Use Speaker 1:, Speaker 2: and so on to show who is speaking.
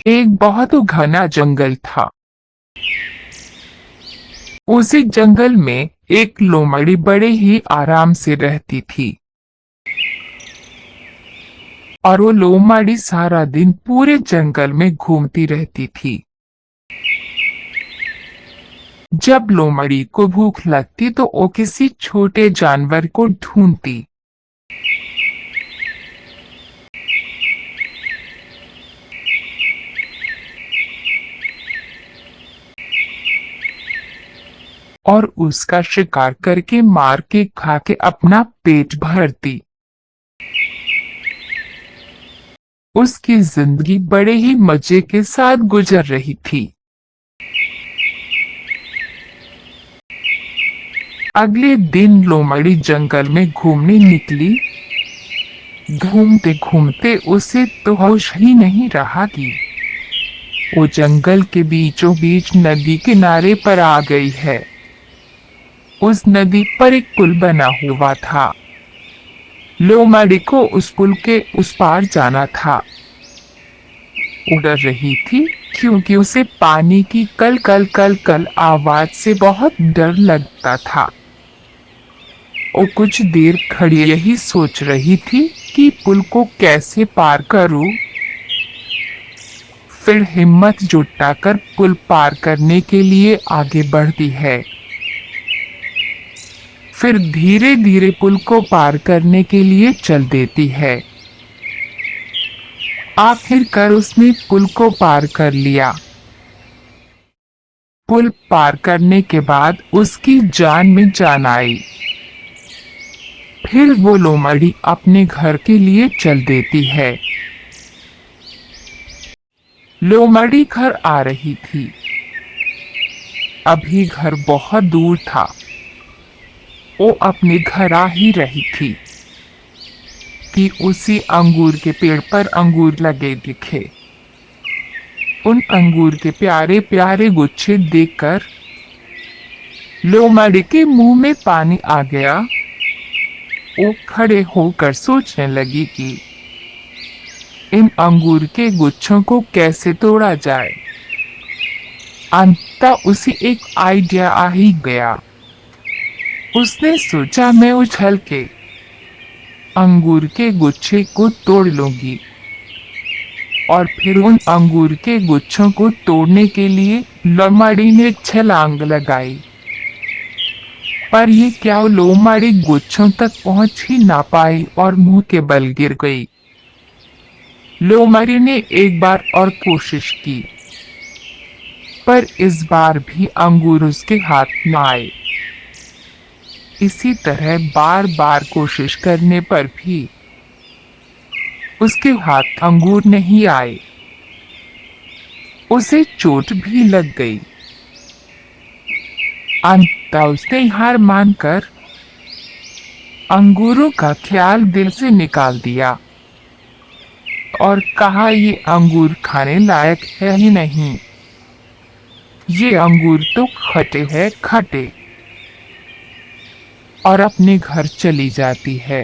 Speaker 1: एक बहुत घना जंगल था। उसी जंगल में एक लोमड़ी बड़े ही आराम से रहती थी। और वो लोमड़ी सारा दिन पूरे जंगल में घूमती रहती थी। जब लोमड़ी को भूख लगती तो वो किसी छोटे जानवर को ढूंढती। और उसका शिकार करके मार के खा के अपना पेट भरती। उसकी जिंदगी बड़े ही मजे के साथ गुजर रही थी। अगले दिन लोमड़ी जंगल में घूमने निकली। घूमते घूमते उसे तो होश ही नहीं रहा कि वो जंगल के बीचों बीच नदी किनारे पर आ गई है। उस नदी पर एक पुल बना हुआ था। लोमड़ी को उस पुल के उस पार जाना था। वो डर रही थी क्योंकि उसे पानी की कल कल कल कल आवाज से बहुत डर लगता था। वो कुछ देर खड़ी यही सोच रही थी कि पुल को कैसे पार करूं। फिर हिम्मत जुटाकर पुल पार करने के लिए आगे बढ़ती है। फिर धीरे धीरे पुल को पार करने के लिए चल देती है। आखिरकार उसने पुल को पार कर लिया। पुल पार करने के बाद उसकी जान में जान आई। फिर वो लोमड़ी अपने घर के लिए चल देती है। लोमड़ी घर आ रही थी। अभी घर बहुत दूर था। वो अपने घर आ ही रही थी कि उसी अंगूर के पेड़ पर अंगूर लगे दिखे। उन अंगूर के प्यारे प्यारे गुच्छे देखकर लोमड़ी के मुंह में पानी आ गया। वो खड़े होकर सोचने लगी कि इन अंगूर के गुच्छों को कैसे तोड़ा जाए। अंततः उसे एक आइडिया आ ही गया। उसने सोचा मैं उछल के अंगूर के गुच्छे को तोड़ लूंगी और फिर उन अंगूर के गुच्छों को तोड़ने के लिए लोमड़ी ने छलांग लगाई। पर ये क्या, वो लोमड़ी गुच्छों तक पहुंच ही ना पाई और मुंह के बल गिर गई। लोमड़ी ने एक बार और कोशिश की, पर इस बार भी अंगूर उसके हाथ में आए। इसी तरह बार बार कोशिश करने पर भी उसके हाथ अंगूर नहीं आए। उसे चोट भी लग गई। अंततः उसने हार मानकर अंगूरों का ख्याल दिल से निकाल दिया और कहा ये अंगूर खाने लायक है ही नहीं। ये अंगूर तो खटे है खटे। और अपने घर चली जाती है।